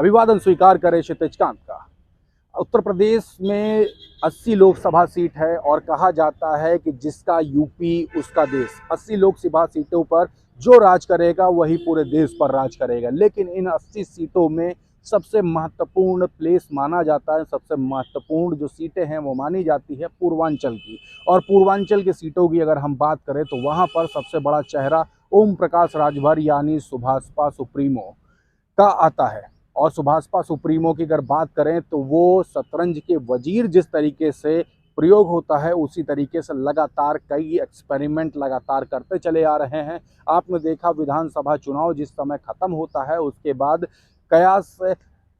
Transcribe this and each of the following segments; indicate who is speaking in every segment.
Speaker 1: अभिवादन स्वीकार करे क्षितिज कांत का। उत्तर प्रदेश में 80 लोकसभा सीट है और कहा जाता है कि जिसका यूपी उसका देश। 80 लोकसभा सीटों पर जो राज करेगा वही पूरे देश पर राज करेगा। लेकिन इन 80 सीटों में सबसे महत्वपूर्ण प्लेस माना जाता है, सबसे महत्वपूर्ण जो सीटें हैं वो मानी जाती है पूर्वांचल की। और पूर्वांचल की सीटों की अगर हम बात करें तो वहाँ पर सबसे बड़ा चेहरा ओम प्रकाश राजभर यानी सुभाषपा सुप्रीमो का आता है। और सुभाषपा सुप्रीमो की अगर बात करें तो वो शतरंज के वजीर जिस तरीके से प्रयोग होता है उसी तरीके से लगातार कई एक्सपेरिमेंट लगातार करते चले आ रहे हैं। आपने देखा विधानसभा चुनाव जिस समय खत्म होता है उसके बाद कयास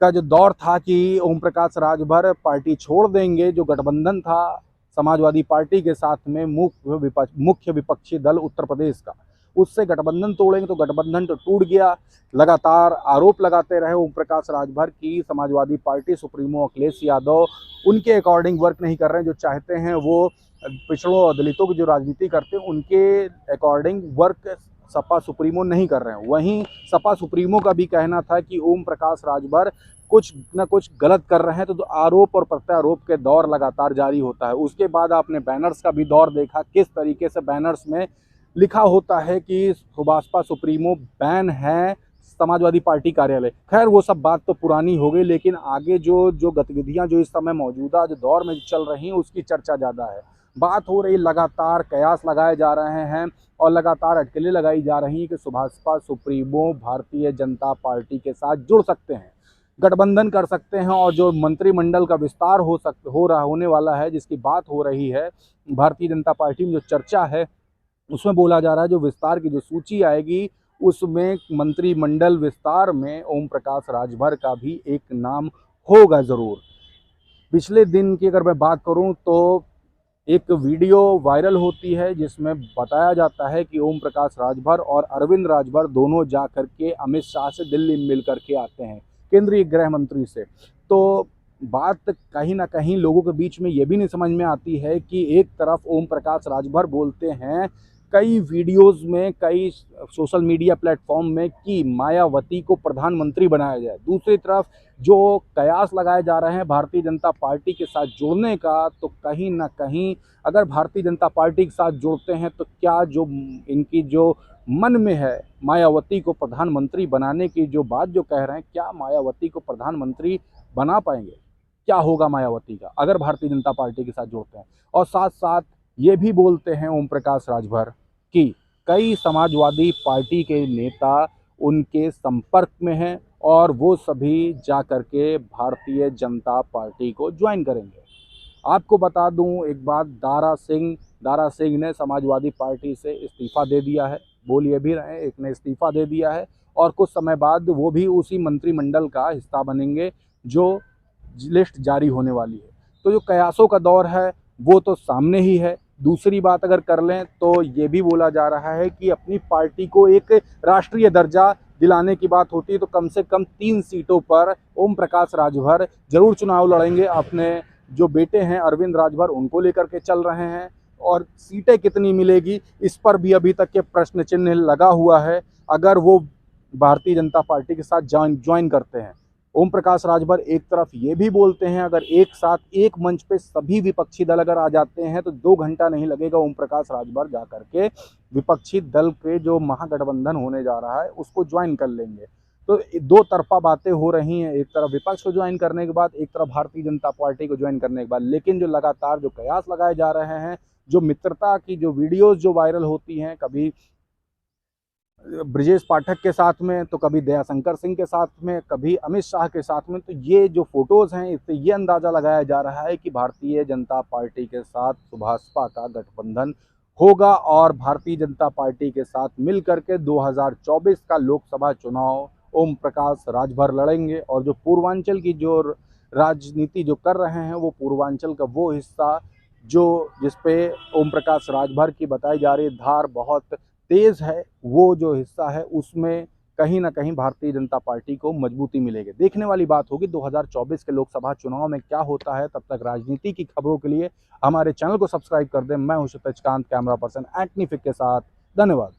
Speaker 1: का जो दौर था कि ओम प्रकाश राजभर पार्टी छोड़ देंगे। जो गठबंधन था समाजवादी पार्टी के साथ में मुख्य विपक्षी दल उत्तर प्रदेश का, उससे गठबंधन तोड़ेंगे तो गठबंधन तो टूट गया। लगातार आरोप लगाते रहे ओम प्रकाश राजभर की समाजवादी पार्टी सुप्रीमो अखिलेश यादव उनके अकॉर्डिंग वर्क नहीं कर रहे हैं। जो चाहते हैं वो पिछड़ों और दलितों की जो राजनीति करते हैं उनके अकॉर्डिंग वर्क सपा सुप्रीमो नहीं कर रहे हैं। वहीं सपा सुप्रीमो का भी कहना था कि ओम प्रकाश राजभर कुछ न कुछ गलत कर रहे हैं। तो आरोप और प्रत्यारोप के दौर लगातार जारी होता है। उसके बाद आपने बैनर्स का भी दौर देखा, किस तरीके से बैनर्स में लिखा होता है कि सुभाषपा सुप्रीमो बैन है समाजवादी पार्टी कार्यालय। खैर वो सब बात तो पुरानी हो गई, लेकिन आगे जो गतिविधियां जो इस समय मौजूदा जो दौर में चल रही हैं उसकी चर्चा ज़्यादा है। बात हो रही, लगातार कयास लगाए जा रहे हैं और लगातार अटकलें लगाई जा रही हैं कि सुभाषपा सुप्रीमो भारतीय जनता पार्टी के साथ जुड़ सकते हैं, गठबंधन कर सकते हैं। और जो मंत्रिमंडल का विस्तार होने वाला है, जिसकी बात हो रही है भारतीय जनता पार्टी में, जो चर्चा है उसमें बोला जा रहा है जो विस्तार की जो सूची आएगी उसमें मंत्रिमंडल विस्तार में ओम प्रकाश राजभर का भी एक नाम होगा ज़रूर। पिछले दिन की अगर मैं बात करूं तो एक वीडियो वायरल होती है जिसमें बताया जाता है कि ओम प्रकाश राजभर और अरविंद राजभर दोनों जा कर के अमित शाह से दिल्ली में मिल करके आते हैं, केंद्रीय गृह मंत्री से। तो बात कहीं ना कहीं लोगों के बीच में ये भी नहीं समझ में आती है कि एक तरफ ओम प्रकाश राजभर बोलते हैं कई वीडियोस में, कई सोशल मीडिया प्लेटफॉर्म में कि मायावती को प्रधानमंत्री बनाया जाए, दूसरी तरफ जो कयास लगाए जा रहे हैं भारतीय जनता पार्टी के साथ जुड़ने का, तो कहीं ना कहीं अगर भारतीय जनता पार्टी के साथ जुड़ते हैं तो क्या जो इनकी जो मन में है मायावती को प्रधानमंत्री बनाने की जो बात जो कह रहे हैं, क्या मायावती को प्रधानमंत्री बना पाएंगे? क्या होगा मायावती का अगर भारतीय जनता पार्टी के साथ जुड़ते हैं? और साथ साथ ये भी बोलते हैं ओम प्रकाश राजभर कि कई समाजवादी पार्टी के नेता उनके संपर्क में हैं और वो सभी जा कर के भारतीय जनता पार्टी को ज्वाइन करेंगे। आपको बता दूं एक बात, दारा सिंह ने समाजवादी पार्टी से इस्तीफ़ा दे दिया है। बोल ये भी रहे एक ने इस्तीफ़ा दे दिया है और कुछ समय बाद वो भी उसी मंत्रिमंडल का हिस्सा बनेंगे जो लिस्ट जारी होने वाली है। तो जो कयासों का दौर है वो तो सामने ही है। दूसरी बात अगर कर लें तो ये भी बोला जा रहा है कि अपनी पार्टी को एक राष्ट्रीय दर्जा दिलाने की बात होती है तो कम से कम 3 सीटों पर ओम प्रकाश राजभर जरूर चुनाव लड़ेंगे। अपने जो बेटे हैं अरविंद राजभर उनको लेकर के चल रहे हैं और सीटें कितनी मिलेगी इस पर भी अभी तक के प्रश्न चिन्ह लगा हुआ है। अगर वो भारतीय जनता पार्टी के साथ ज्वाइन करते हैं, ओम प्रकाश राजभर एक तरफ ये भी बोलते हैं अगर एक साथ एक मंच पे सभी विपक्षी दल अगर आ जाते हैं तो 2 घंटा नहीं लगेगा ओम प्रकाश राजभर जा करके विपक्षी दल के जो महागठबंधन होने जा रहा है उसको ज्वाइन कर लेंगे। तो 2 तरफा बातें हो रही हैं, एक तरफ विपक्ष को ज्वाइन करने के बाद, एक तरफ भारतीय जनता पार्टी को ज्वाइन करने के बाद। लेकिन जो लगातार जो कयास लगाए जा रहे हैं, जो मित्रता की जो वीडियोज़ जो वायरल होती हैं, कभी ब्रजेश पाठक के साथ में तो कभी दयाशंकर सिंह के साथ में, कभी अमित शाह के साथ में, तो ये जो फोटोज़ हैं इससे ये अंदाज़ा लगाया जा रहा है कि भारतीय जनता पार्टी के साथ सुभाषपा का गठबंधन होगा और भारतीय जनता पार्टी के साथ मिल करके 2024 का लोकसभा चुनाव ओम प्रकाश राजभर लड़ेंगे। और जो पूर्वांचल की जो राजनीति जो कर रहे हैं वो पूर्वांचल का वो हिस्सा जो जिसपे ओम प्रकाश राजभर की बताई जा रही धार बहुत तेज़ है, वो जो हिस्सा है उसमें कहीं ना कहीं भारतीय जनता पार्टी को मजबूती मिलेगी। देखने वाली बात होगी 2024 के लोकसभा चुनाव में क्या होता है। तब तक राजनीति की खबरों के लिए हमारे चैनल को सब्सक्राइब कर दें। मैं हूं क्षितिज कांत, कैमरा पर्सन एंटनी फिक के साथ। धन्यवाद।